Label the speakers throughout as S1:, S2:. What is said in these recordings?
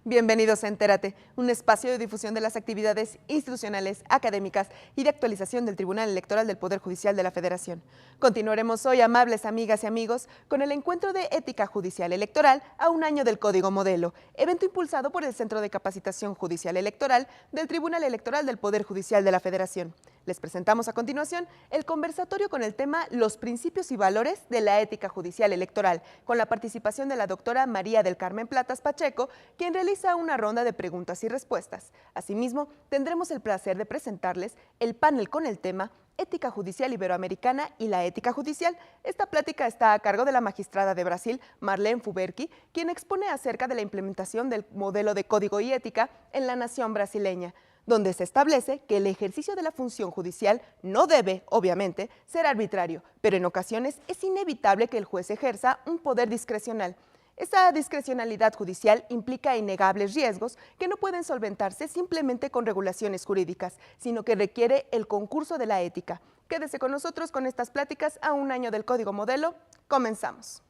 S1: Bienvenidos a Entérate, un espacio de difusión de las actividades institucionales, académicas y de actualización del Tribunal Electoral del Poder Judicial de la Federación. Continuaremos hoy, amables amigas y amigos, con el encuentro de Ética Judicial Electoral a un año del Código Modelo, evento impulsado por el Centro de Capacitación Judicial Electoral del Tribunal Electoral del Poder Judicial de la Federación. Les presentamos a continuación el conversatorio con el tema Los principios y valores de la ética judicial electoral, con la participación de la doctora María del Carmen Platas Pacheco, quien realiza una ronda de preguntas y respuestas. Asimismo, tendremos el placer de presentarles el panel con el tema Ética Judicial Iberoamericana y la Ética Judicial. Esta plática está a cargo de la magistrada de Brasil, Marlene Fuberki, quien expone acerca de la implementación del modelo de código y ética en la nación brasileña, donde se establece que el ejercicio de la función judicial no debe, obviamente, ser arbitrario, pero en ocasiones es inevitable que el juez ejerza un poder discrecional. Esa discrecionalidad judicial implica innegables riesgos que no pueden solventarse simplemente con regulaciones jurídicas, sino que requiere el concurso de la ética. Quédese con nosotros con estas pláticas a un año del Código Modelo. Comenzamos.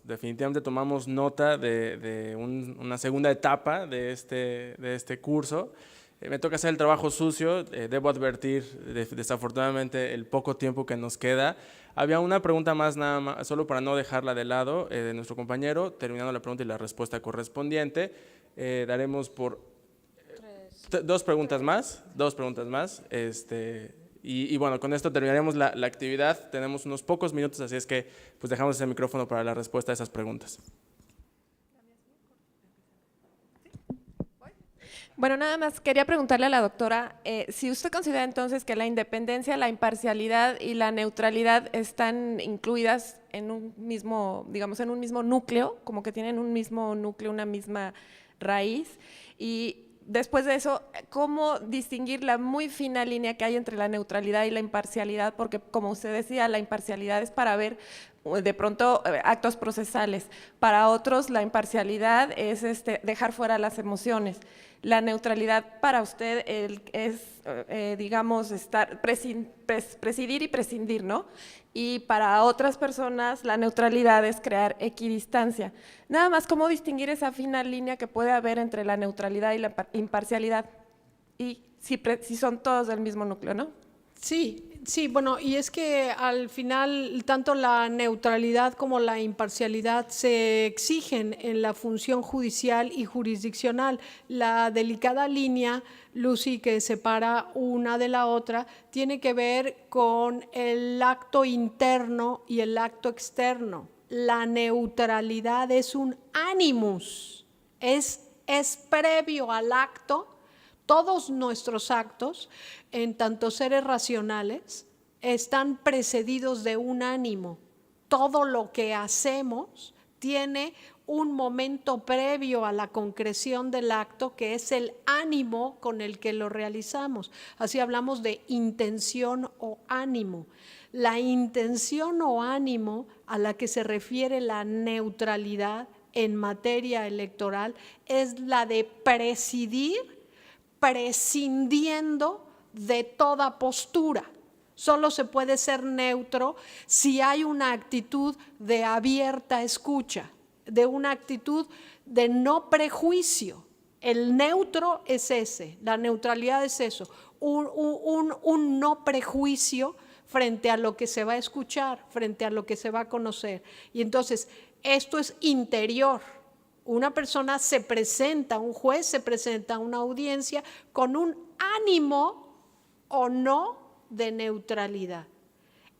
S2: Definitivamente tomamos nota de una segunda etapa de este curso. Me toca hacer el trabajo sucio, debo advertir desafortunadamente el poco tiempo que nos queda. Había una pregunta más, nada más, solo para no dejarla de lado, de nuestro compañero. Terminando la pregunta y la respuesta correspondiente, daremos por dos preguntas más. Y bueno, con esto terminaremos la actividad. Tenemos unos pocos minutos, así es que pues dejamos ese micrófono para la respuesta a esas preguntas.
S3: Bueno, nada más quería preguntarle a la doctora si usted considera entonces que la independencia, la imparcialidad y la neutralidad están incluidas en un mismo, digamos, en un mismo núcleo, como que tienen un mismo núcleo, una misma raíz, y después de eso, ¿cómo distinguir la muy fina línea que hay entre la neutralidad y la imparcialidad? Porque, como usted decía, la imparcialidad es para ver de pronto actos procesales. Para otros, la imparcialidad es dejar fuera las emociones. La neutralidad para usted es, digamos, presidir y prescindir, ¿no? Y para otras personas la neutralidad es crear equidistancia. Nada más, ¿cómo distinguir esa fina línea que puede haber entre la neutralidad y la imparcialidad? Y si son todos del mismo núcleo, ¿no?
S4: Sí, bueno, y es que al final tanto la neutralidad como la imparcialidad se exigen en la función judicial y jurisdiccional. La delicada línea, Lucy, que separa una de la otra, tiene que ver con el acto interno y el acto externo. La neutralidad es un animus, es previo al acto. Todos nuestros actos, en tanto seres racionales, están precedidos de un ánimo. Todo lo que hacemos tiene un momento previo a la concreción del acto, que es el ánimo con el que lo realizamos. Así hablamos de intención o ánimo. La intención o ánimo a la que se refiere la neutralidad en materia electoral es la de presidir prescindiendo de toda postura. Solo se puede ser neutro si hay una actitud de abierta escucha, de una actitud de no prejuicio. El neutro es ese, la neutralidad es eso, un no prejuicio frente a lo que se va a escuchar, frente a lo que se va a conocer. Y entonces, esto es interior. Una persona se presenta, un juez se presenta a una audiencia con un ánimo o no de neutralidad.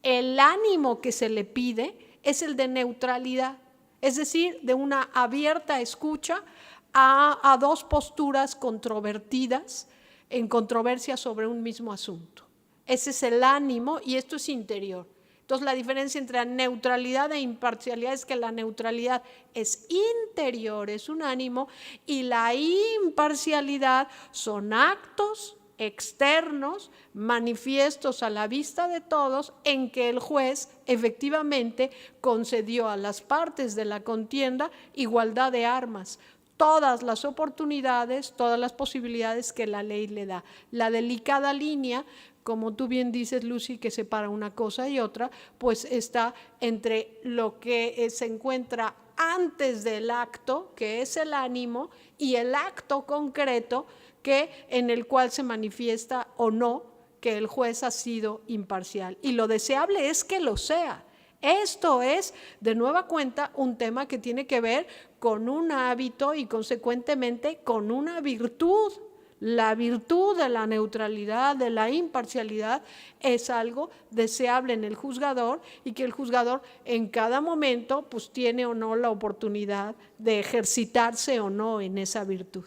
S4: El ánimo que se le pide es el de neutralidad, es decir, de una abierta escucha a dos posturas controvertidas en controversia sobre un mismo asunto. Ese es el ánimo y esto es interior. Entonces, la diferencia entre neutralidad e imparcialidad es que la neutralidad es interior, es un ánimo, y la imparcialidad son actos externos, manifiestos a la vista de todos, en que el juez efectivamente concedió a las partes de la contienda igualdad de armas, todas las oportunidades, todas las posibilidades que la ley le da. La delicada línea, como tú bien dices, Lucy, que separa una cosa y otra, pues está entre lo que se encuentra antes del acto, que es el ánimo, y el acto concreto, en el cual se manifiesta o no que el juez ha sido imparcial. Y lo deseable es que lo sea. Esto es, de nueva cuenta, un tema que tiene que ver con un hábito y consecuentemente con una virtud. La virtud de la neutralidad, de la imparcialidad, es algo deseable en el juzgador, y que el juzgador en cada momento pues tiene o no la oportunidad de ejercitarse o no en esa virtud,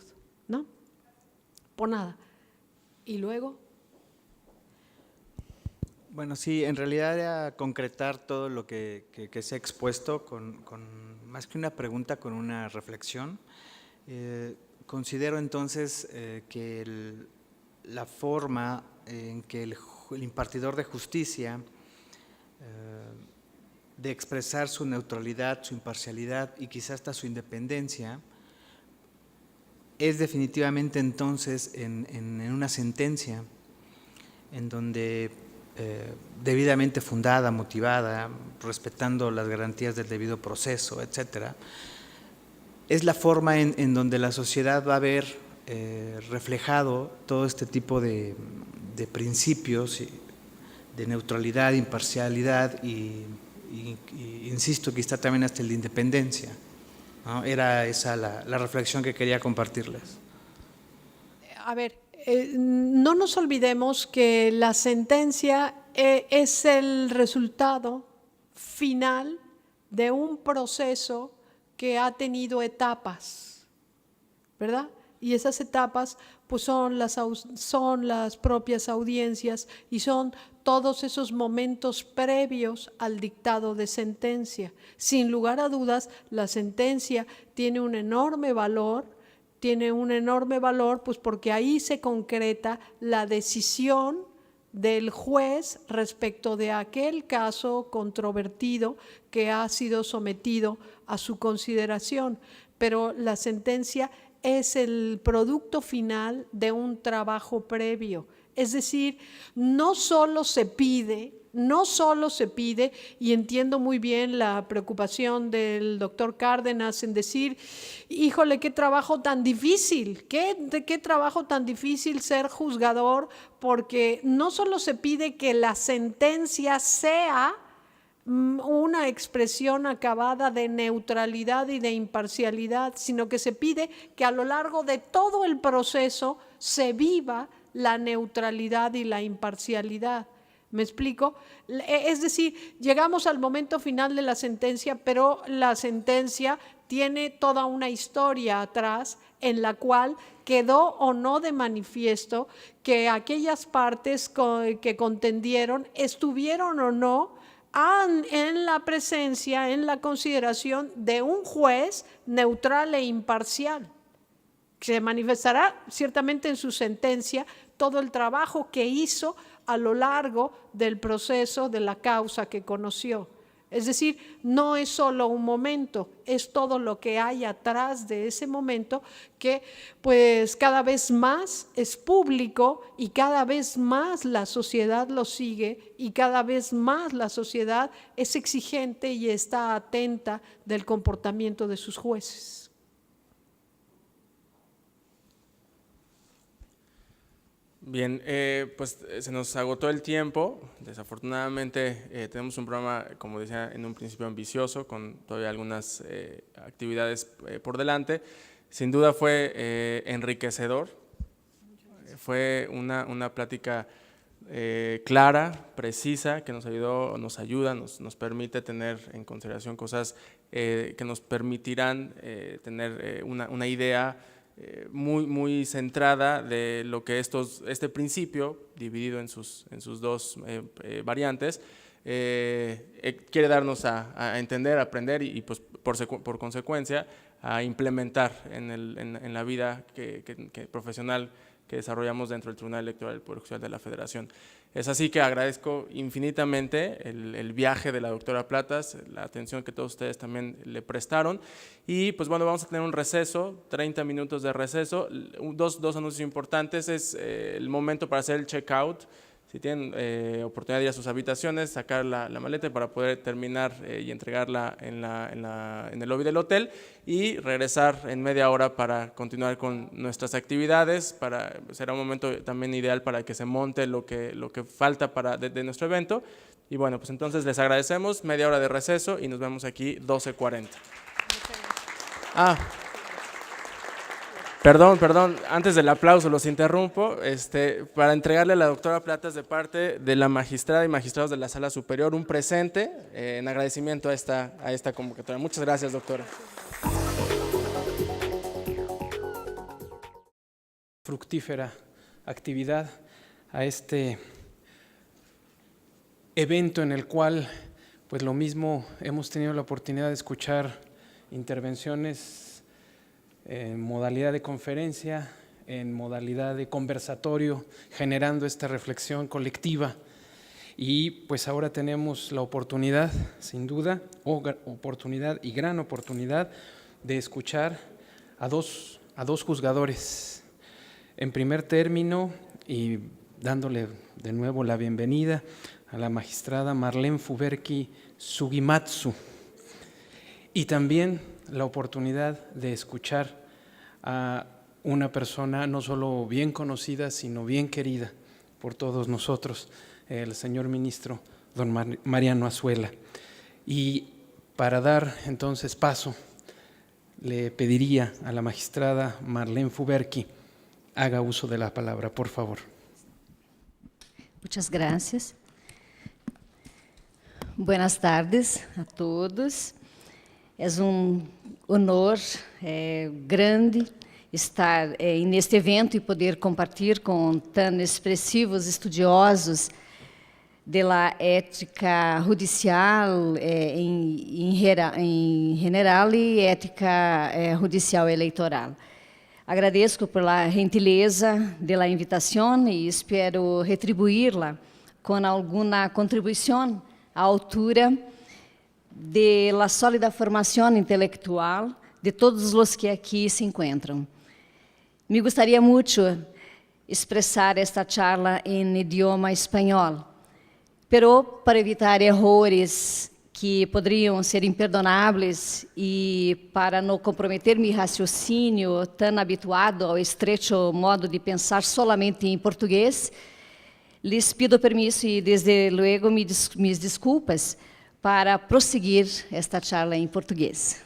S4: ¿no? Por nada. Y luego…
S5: Bueno, sí, en realidad era concretar todo lo que se ha expuesto con más que una pregunta, con una reflexión. Considero entonces que la forma en que el impartidor de justicia de expresar su neutralidad, su imparcialidad y quizás hasta su independencia es definitivamente entonces en una sentencia en donde debidamente fundada, motivada, respetando las garantías del debido proceso, etcétera, es la forma en donde la sociedad va a ver reflejado todo este tipo de principios de neutralidad, imparcialidad y insisto, quizá también hasta el de independencia, ¿no? Era esa la reflexión que quería compartirles.
S4: A ver, no nos olvidemos que la sentencia es el resultado final de un proceso que ha tenido etapas, ¿verdad? Y esas etapas pues son las propias audiencias y son todos esos momentos previos al dictado de sentencia. Sin lugar a dudas, la sentencia tiene un enorme valor, pues porque ahí se concreta la decisión del juez respecto de aquel caso controvertido que ha sido sometido a su consideración. Pero la sentencia es el producto final de un trabajo previo. Es decir, no solo se pide, y entiendo muy bien la preocupación del doctor Cárdenas en decir, híjole, qué trabajo tan difícil, qué trabajo tan difícil ser juzgador, porque no solo se pide que la sentencia sea una expresión acabada de neutralidad y de imparcialidad, sino que se pide que a lo largo de todo el proceso se viva la neutralidad y la imparcialidad. ¿Me explico? Es decir, llegamos al momento final de la sentencia, pero la sentencia tiene toda una historia atrás en la cual quedó o no de manifiesto que aquellas partes que contendieron estuvieron o no en la presencia, en la consideración de un juez neutral e imparcial. Se manifestará ciertamente en su sentencia todo el trabajo que hizo a lo largo del proceso de la causa que conoció. Es decir, no es solo un momento, es todo lo que hay atrás de ese momento que pues cada vez más es público y cada vez más la sociedad lo sigue y cada vez más la sociedad es exigente y está atenta del comportamiento de sus jueces.
S2: Bien, pues se nos agotó el tiempo. Desafortunadamente tenemos un programa, como decía en un principio, ambicioso, con todavía algunas actividades por delante. Sin duda fue enriquecedor. Fue una plática clara, precisa, que nos ayudó, nos ayuda, nos permite tener en consideración cosas que nos permitirán tener una idea muy centrada de lo que este principio, dividido en sus dos variantes, quiere darnos a entender, a aprender y pues, por consecuencia a implementar en la vida profesional que desarrollamos dentro del Tribunal Electoral del Poder Judicial de la Federación. Es así que agradezco infinitamente el viaje de la doctora Platas, la atención que todos ustedes también le prestaron. Y pues bueno, vamos a tener un receso, 30 minutos de receso. Dos anuncios importantes, es el momento para hacer el check-out. Si tienen oportunidad de ir a sus habitaciones, sacar la maleta para poder terminar y entregarla en el lobby del hotel y regresar en media hora para continuar con nuestras actividades. Será un momento también ideal para que se monte lo que falta de nuestro evento. Y bueno, pues entonces les agradecemos, media hora de receso y nos vemos aquí 12:40. Perdón, antes del aplauso los interrumpo, para entregarle a la doctora Platas de parte de la magistrada y magistrados de la Sala Superior un presente en agradecimiento a esta convocatoria. Muchas gracias, doctora.
S6: Fructífera actividad a este evento en el cual, pues lo mismo, hemos tenido la oportunidad de escuchar intervenciones en modalidad de conferencia, en modalidad de conversatorio, generando esta reflexión colectiva. Y pues ahora tenemos la oportunidad, sin duda, oportunidad y gran oportunidad de escuchar a dos juzgadores. En primer término, y dándole de nuevo la bienvenida a la magistrada Marlene Fuberki Sugimatsu, y también la oportunidad de escuchar a una persona no solo bien conocida, sino bien querida por todos nosotros, el señor ministro don Mariano Azuela. Y para dar entonces paso, le pediría a la magistrada Marlene Fuberki haga uso de la palabra, por favor.
S7: Muchas gracias. Buenas tardes a todos. É honor grande estar neste evento e poder compartilhar com tão expressivos estudiosos da ética judicial em geral e ética judicial eleitoral. Agradeço pela gentileza da invitação e espero retribuí-la com alguma contribuição à altura de la sólida formação intelectual de todos os que aqui se encontram. Me gostaria muito expressar esta charla em idioma espanhol, pero para evitar erros que poderiam ser imperdonáveis e para não comprometer meu raciocínio tão habituado ao estreito modo de pensar solamente em português, lhes pido permisso e, desde logo, minhas desculpas para prosseguir esta charla em português.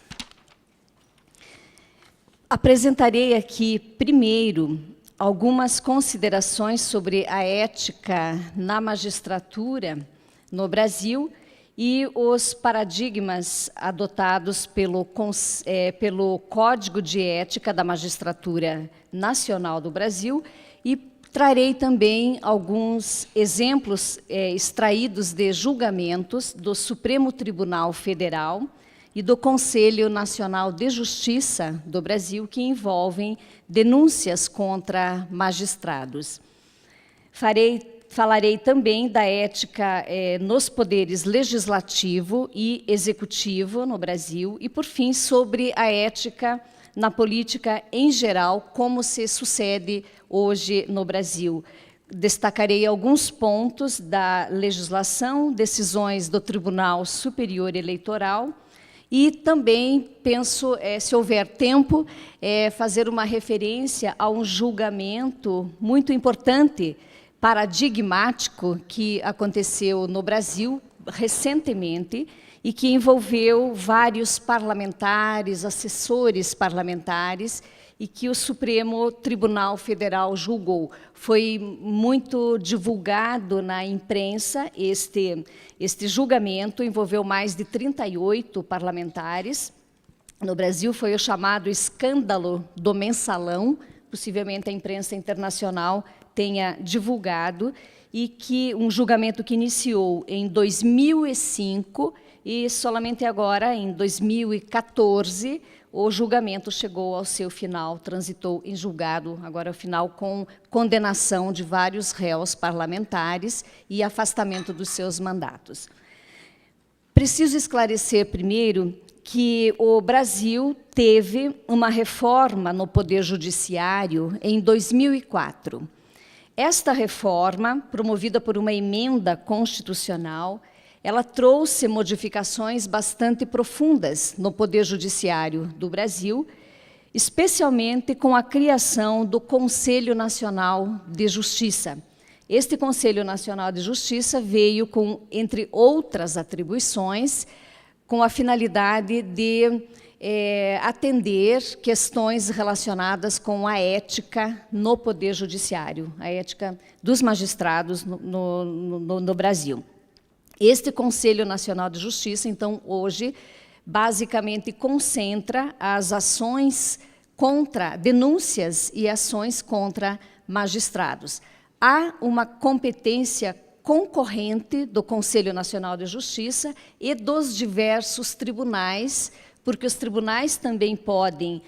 S7: Apresentarei aqui, primeiro, algumas considerações sobre a ética na magistratura no Brasil e os paradigmas adotados pelo Código de Ética da Magistratura Nacional do Brasil e trarei também alguns exemplos extraídos de julgamentos do Supremo Tribunal Federal e do Conselho Nacional de Justiça do Brasil que envolvem denúncias contra magistrados. Falarei também da ética nos poderes legislativo e executivo no Brasil e, por fim, sobre a ética na política em geral, como se sucede hoje no Brasil. Destacarei alguns pontos da legislação, decisões do Tribunal Superior Eleitoral e também penso, se houver tempo, fazer uma referência a um julgamento muito importante, paradigmático, que aconteceu no Brasil recentemente e que envolveu vários parlamentares, assessores parlamentares, e que o Supremo Tribunal Federal julgou. Foi muito divulgado na imprensa este julgamento, envolveu mais de 38 parlamentares. No Brasil foi o chamado escândalo do mensalão, possivelmente a imprensa internacional tenha divulgado, e que um julgamento que iniciou em 2005 e somente agora, em 2014, o julgamento chegou ao seu final, transitou em julgado, agora ao final, com condenação de vários réus parlamentares e afastamento dos seus mandatos. Preciso esclarecer primeiro que o Brasil teve uma reforma no Poder Judiciário em 2004. Esta reforma, promovida por uma emenda constitucional, ela trouxe modificações bastante profundas no Poder Judiciário do Brasil, especialmente com a criação do Conselho Nacional de Justiça. Este Conselho Nacional de Justiça veio com, entre outras atribuições, com a finalidade de atender questões relacionadas com a ética no Poder Judiciário, a ética dos magistrados no Brasil. Este Conselho Nacional de Justiça, então, hoje, basicamente concentra as ações contra, denúncias e ações contra magistrados. Há uma competência concorrente do Conselho Nacional de Justiça e dos diversos tribunais, porque os tribunais também podem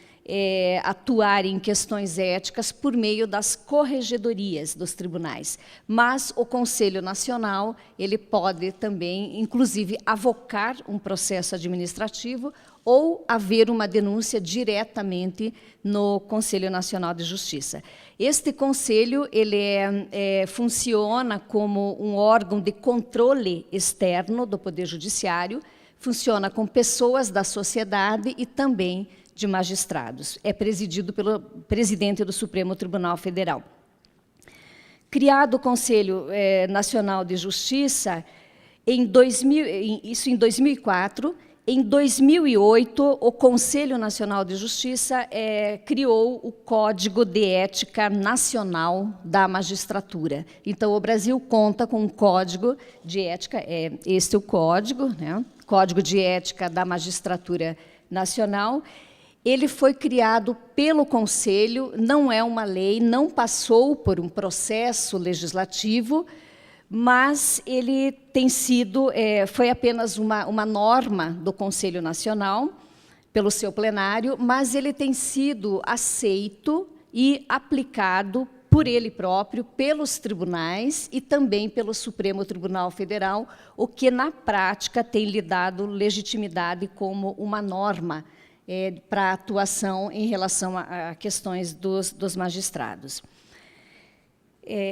S7: atuar em questões éticas por meio das corregedorias dos tribunais. Mas o Conselho Nacional, ele pode também, inclusive, avocar um processo administrativo ou haver uma denúncia diretamente no Conselho Nacional de Justiça. Este conselho ele funciona como um órgão de controle externo do Poder Judiciário, funciona com pessoas da sociedade e também de magistrados. É presidido pelo presidente do Supremo Tribunal Federal. Criado o Conselho Nacional de Justiça, isso em 2004, em 2008, o Conselho Nacional de Justiça criou o Código de Ética Nacional da Magistratura. Então, o Brasil conta com um Código de Ética, este é o Código, né? Código de Ética da Magistratura Nacional. Ele foi criado pelo Conselho, não é uma lei, não passou por um processo legislativo, mas ele tem sido, foi apenas uma norma do Conselho Nacional, pelo seu plenário, mas ele tem sido aceito e aplicado por ele próprio, pelos tribunais e também pelo Supremo Tribunal Federal, o que, na prática, tem lhe dado legitimidade como uma norma para atuação em relação a questões dos magistrados.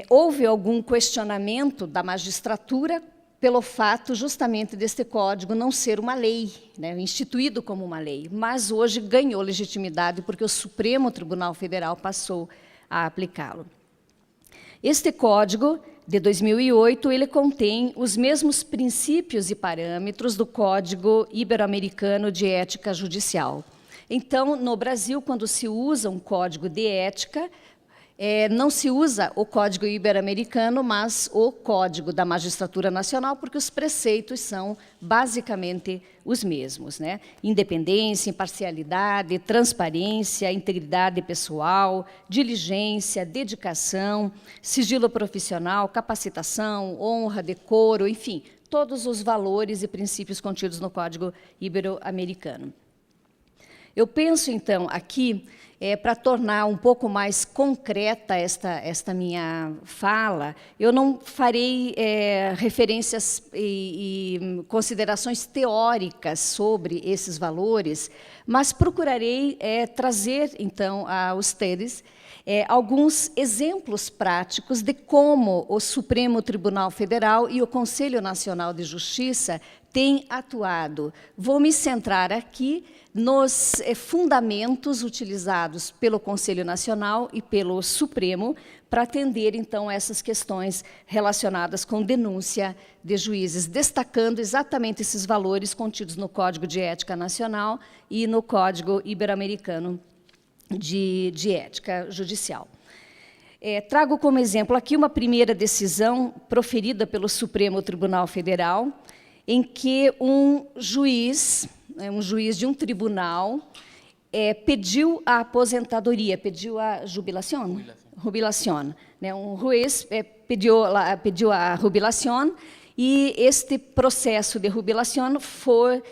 S7: Houve algum questionamento da magistratura pelo fato justamente deste código não ser uma lei, né, instituído como uma lei, mas hoje ganhou legitimidade porque o Supremo Tribunal Federal passou a aplicá-lo. Este código, de 2008, ele contém os mesmos princípios e parâmetros do Código Ibero-Americano de Ética Judicial. Então, no Brasil, quando se usa um código de ética, não se usa o Código Ibero-Americano, mas o Código da Magistratura Nacional, porque os preceitos são basicamente os mesmos, né? Independência, imparcialidade, transparência, integridade pessoal, diligência, dedicação, sigilo profissional, capacitação, honra, decoro, enfim, todos os valores e princípios contidos no Código Ibero-Americano. Eu penso, então, aqui, para tornar um pouco mais concreta esta minha fala, eu não farei referências e considerações teóricas sobre esses valores, mas procurarei trazer, então, a vocês alguns exemplos práticos de como o Supremo Tribunal Federal e o Conselho Nacional de Justiça têm atuado. Vou me centrar aqui nos fundamentos utilizados pelo Conselho Nacional e pelo Supremo para atender, então, essas questões relacionadas com denúncia de juízes, destacando exatamente esses valores contidos no Código de Ética Nacional e no Código Ibero-Americano de Ética Judicial. Trago como exemplo aqui uma primeira decisão proferida pelo Supremo Tribunal Federal, em que um juiz de um tribunal pediu a aposentadoria, pediu a jubilação, né? Um juiz pediu a jubilação, e este processo de jubilação foi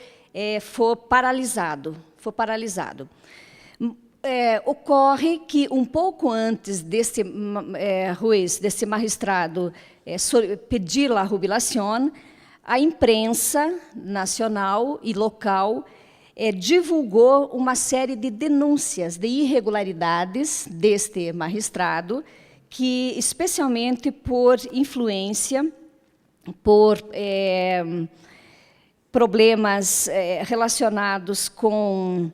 S7: paralisado. Ocorre que, um pouco antes desse juiz, desse magistrado, pedir a jubilação, a imprensa nacional e local divulgou uma série de denúncias de irregularidades deste magistrado, que, especialmente por influência, por problemas relacionados com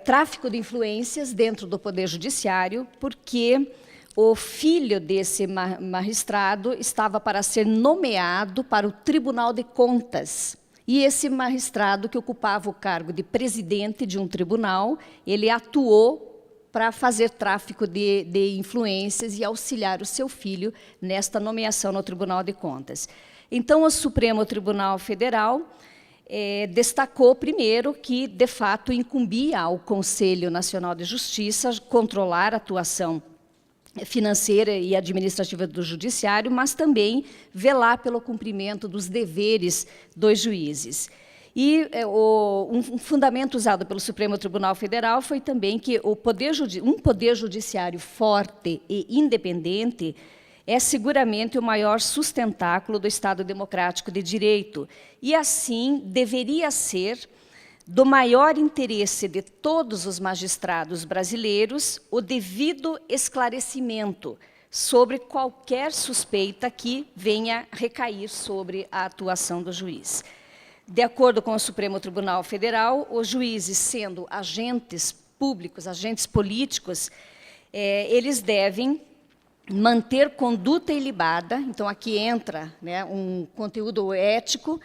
S7: tráfico de influências dentro do Poder Judiciário, porque o filho desse magistrado estava para ser nomeado para o Tribunal de Contas. E esse magistrado, que ocupava o cargo de presidente de um tribunal, ele atuou para fazer tráfico de influências e auxiliar o seu filho nesta nomeação no Tribunal de Contas. Então, o Supremo Tribunal Federal destacou, primeiro, que, de fato, incumbia ao Conselho Nacional de Justiça controlar a atuação financeira e administrativa do Judiciário, mas também velar pelo cumprimento dos deveres dos juízes. E um fundamento usado pelo Supremo Tribunal Federal foi também que um poder judiciário forte e independente é seguramente o maior sustentáculo do Estado democrático de direito, e assim deveria ser do maior interesse de todos os magistrados brasileiros o devido esclarecimento sobre qualquer suspeita que venha recair sobre a atuação do juiz. De acordo com o Supremo Tribunal Federal, os juízes, sendo agentes públicos, agentes políticos, eles devem manter conduta ilibada. Então, aqui entra, né, um conteúdo ético,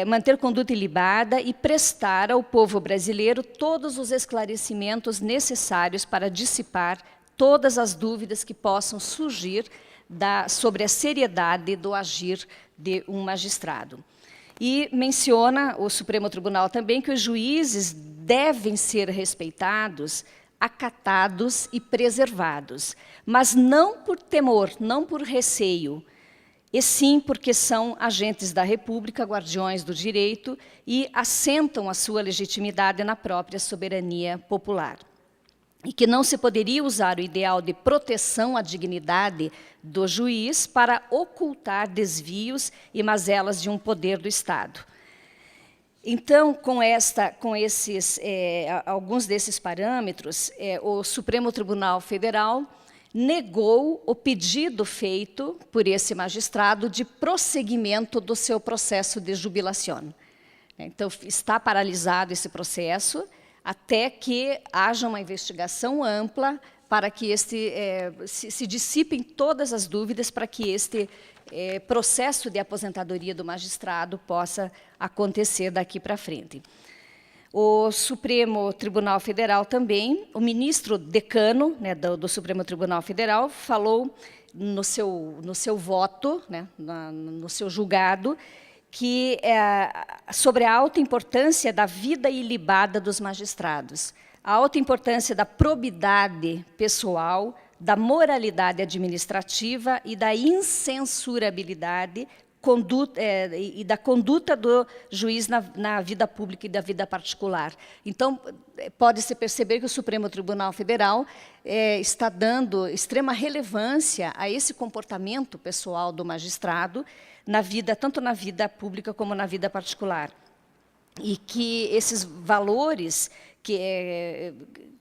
S7: manter conduta ilibada e prestar ao povo brasileiro todos os esclarecimentos necessários para dissipar todas as dúvidas que possam surgir sobre a seriedade do agir de um magistrado. E menciona o Supremo Tribunal também que os juízes devem ser respeitados, acatados e preservados, mas não por temor, não por receio, e sim porque são agentes da República, guardiões do direito, e assentam a sua legitimidade na própria soberania popular. E que não se poderia usar o ideal de proteção à dignidade do juiz para ocultar desvios e mazelas de um poder do Estado. Então, com alguns desses parâmetros, o Supremo Tribunal Federal negou o pedido feito por esse magistrado de prosseguimento do seu processo de jubilação. Então, está paralisado esse processo até que haja uma investigação ampla para que se dissipem todas as dúvidas, para que este processo de aposentadoria do magistrado possa acontecer daqui para frente. O Supremo Tribunal Federal também, o ministro decano, né, do Supremo Tribunal Federal, falou no seu voto, né, no seu julgado, que sobre a alta importância da vida ilibada dos magistrados, a alta importância da probidade pessoal, da moralidade administrativa e da incensurabilidade e da conduta do juiz na vida pública e da vida particular. Então, pode-se perceber que o Supremo Tribunal Federal está dando extrema relevância a esse comportamento pessoal do magistrado, tanto na vida pública como na vida particular. E que esses valores que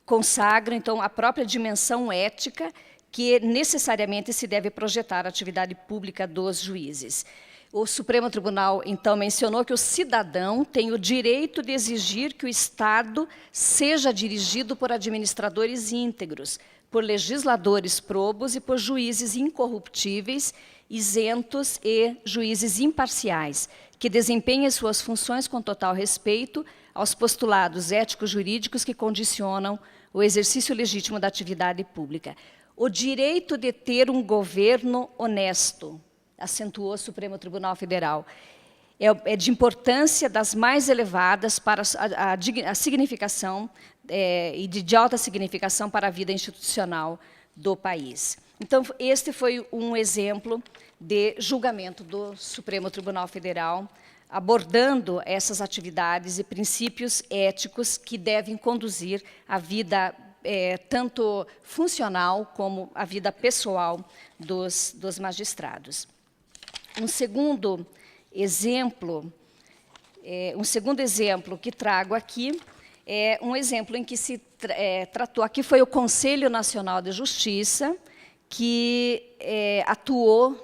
S7: consagram, então, a própria dimensão ética que necessariamente se deve projetar a atividade pública dos juízes. O Supremo Tribunal, então, mencionou que o cidadão tem o direito de exigir que o Estado seja dirigido por administradores íntegros, por legisladores probos e por juízes incorruptíveis, isentos e juízes imparciais, que desempenhem suas funções com total respeito aos postulados éticos-jurídicos que condicionam o exercício legítimo da atividade pública. O direito de ter um governo honesto, acentuou o Supremo Tribunal Federal, é de importância das mais elevadas para a significação e de alta significação para a vida institucional do país. Então, este foi um exemplo de julgamento do Supremo Tribunal Federal, abordando essas atividades e princípios éticos que devem conduzir a vida tanto funcional como a vida pessoal dos magistrados. Um segundo exemplo que trago aqui é um exemplo em que se tratou, aqui foi o Conselho Nacional de Justiça, que atuou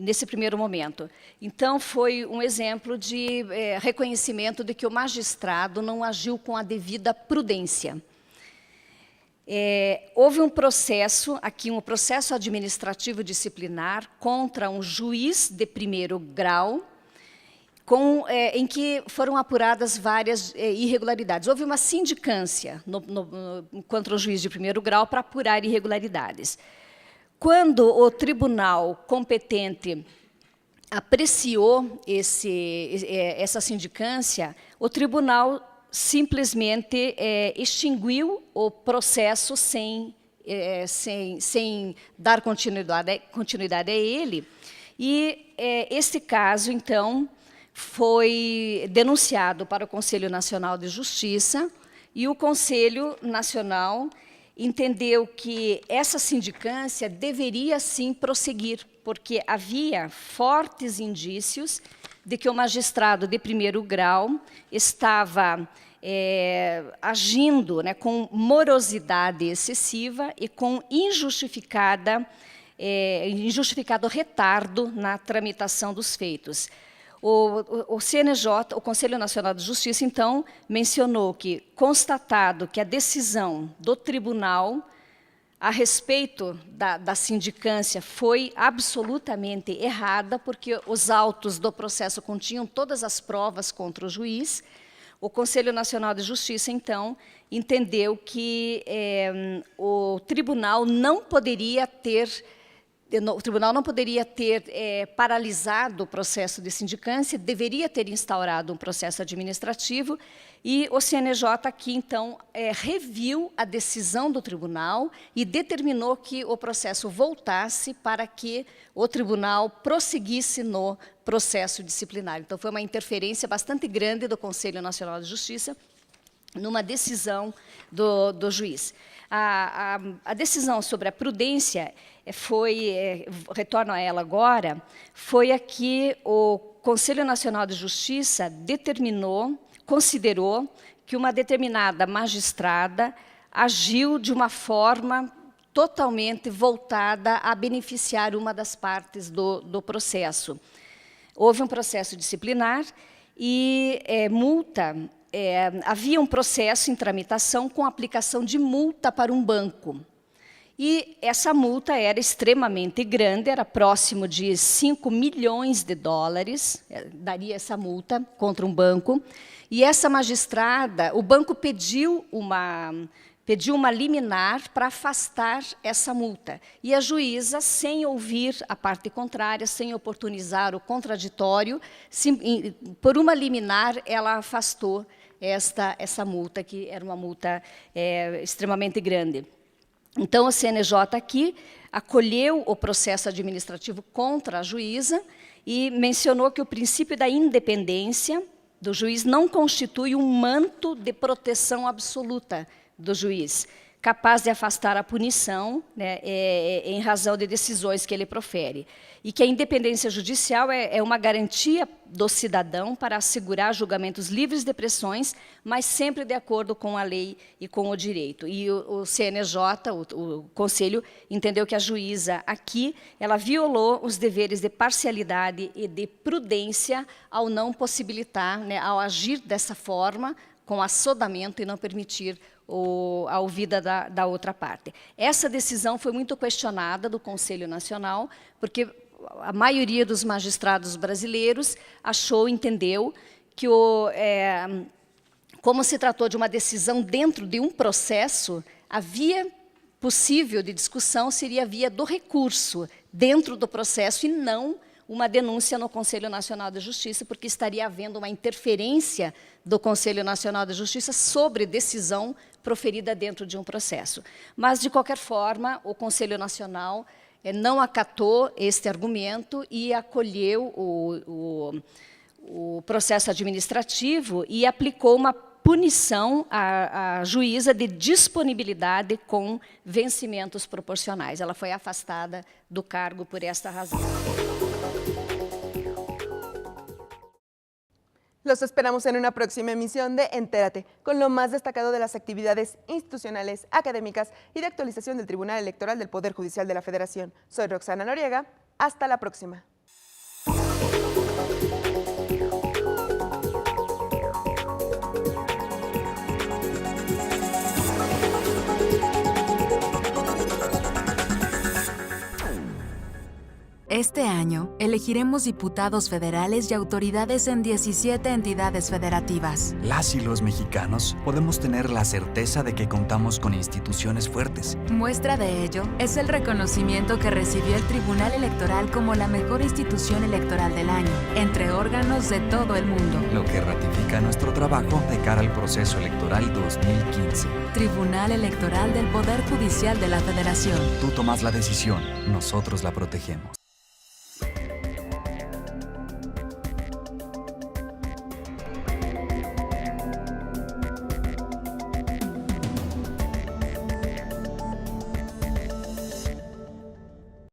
S7: nesse primeiro momento. Então, foi um exemplo de reconhecimento de que o magistrado não agiu com a devida prudência. Houve um processo, aqui um processo administrativo disciplinar contra um juiz de primeiro grau, em que foram apuradas várias irregularidades. Houve uma sindicância contra o juiz de primeiro grau para apurar irregularidades. Quando o tribunal competente apreciou essa sindicância, o tribunal simplesmente extinguiu o processo sem dar continuidade a ele. E este caso, então, foi denunciado para o Conselho Nacional de Justiça, e o Conselho Nacional entendeu que essa sindicância deveria, sim, prosseguir, porque havia fortes indícios de que o magistrado de primeiro grau estava agindo, né, com morosidade excessiva e com injustificado retardo na tramitação dos feitos. O CNJ, o Conselho Nacional de Justiça, então, mencionou que, constatado que a decisão do tribunal a respeito da sindicância foi absolutamente errada, porque os autos do processo continham todas as provas contra o juiz, o Conselho Nacional de Justiça, então, entendeu que o tribunal não poderia ter paralisado o processo de sindicância, deveria ter instaurado um processo administrativo, e o CNJ aqui, então, reviu a decisão do tribunal e determinou que o processo voltasse para que o tribunal prosseguisse no processo disciplinar. Então, foi uma interferência bastante grande do Conselho Nacional de Justiça numa decisão do juiz. A decisão sobre a prudência retorno a ela agora, foi a que o Conselho Nacional de Justiça considerou que uma determinada magistrada agiu de uma forma totalmente voltada a beneficiar uma das partes do processo. Houve um processo disciplinar e havia um processo em tramitação com aplicação de multa para um banco. E essa multa era extremamente grande, era próximo de 5 milhões de dólares, daria essa multa contra um banco. E essa magistrada, o banco pediu uma liminar para afastar essa multa. E a juíza, sem ouvir a parte contrária, sem oportunizar o contraditório, por uma liminar, ela afastou essa multa, que era uma multa extremamente grande. Então, o CNJ aqui acolheu o processo administrativo contra a juíza e mencionou que o princípio da independência do juiz não constitui um manto de proteção absoluta do juiz, capaz de afastar a punição, né, em razão de decisões que ele profere. E que a independência judicial é uma garantia do cidadão para assegurar julgamentos livres de pressões, mas sempre de acordo com a lei e com o direito. E o CNJ, o Conselho, entendeu que a juíza aqui, ela violou os deveres de parcialidade e de prudência ao não possibilitar, né, ao agir dessa forma, com assodamento e não permitir a ouvida da outra parte. Essa decisão foi muito questionada do Conselho Nacional, porque a maioria dos magistrados brasileiros entendeu que, como se tratou de uma decisão dentro de um processo, a via possível de discussão seria a via do recurso dentro do processo e não uma denúncia no Conselho Nacional de Justiça, porque estaria havendo uma interferência do Conselho Nacional de Justiça sobre decisão proferida dentro de um processo. Mas, de qualquer forma, o Conselho Nacional não acatou este argumento e acolheu o processo administrativo e aplicou uma punição à juíza de disponibilidade com vencimentos proporcionais. Ela foi afastada do cargo por esta razão.
S1: Los esperamos en una próxima emisión de Entérate, con lo más destacado de las actividades institucionales, académicas y de actualización del Tribunal Electoral del Poder Judicial de la Federación. Soy Roxana Noriega. Hasta la próxima.
S8: Este año, elegiremos diputados federales y autoridades en 17 entidades federativas.
S9: Las y los mexicanos podemos tener la certeza de que contamos con instituciones fuertes.
S8: Muestra de ello es el reconocimiento que recibió el Tribunal Electoral como la mejor institución electoral del año, entre órganos de todo el mundo.
S9: Lo que ratifica nuestro trabajo de cara al proceso electoral 2015.
S8: Tribunal Electoral del Poder Judicial de la Federación.
S9: Tú tomas la decisión, nosotros la protegemos.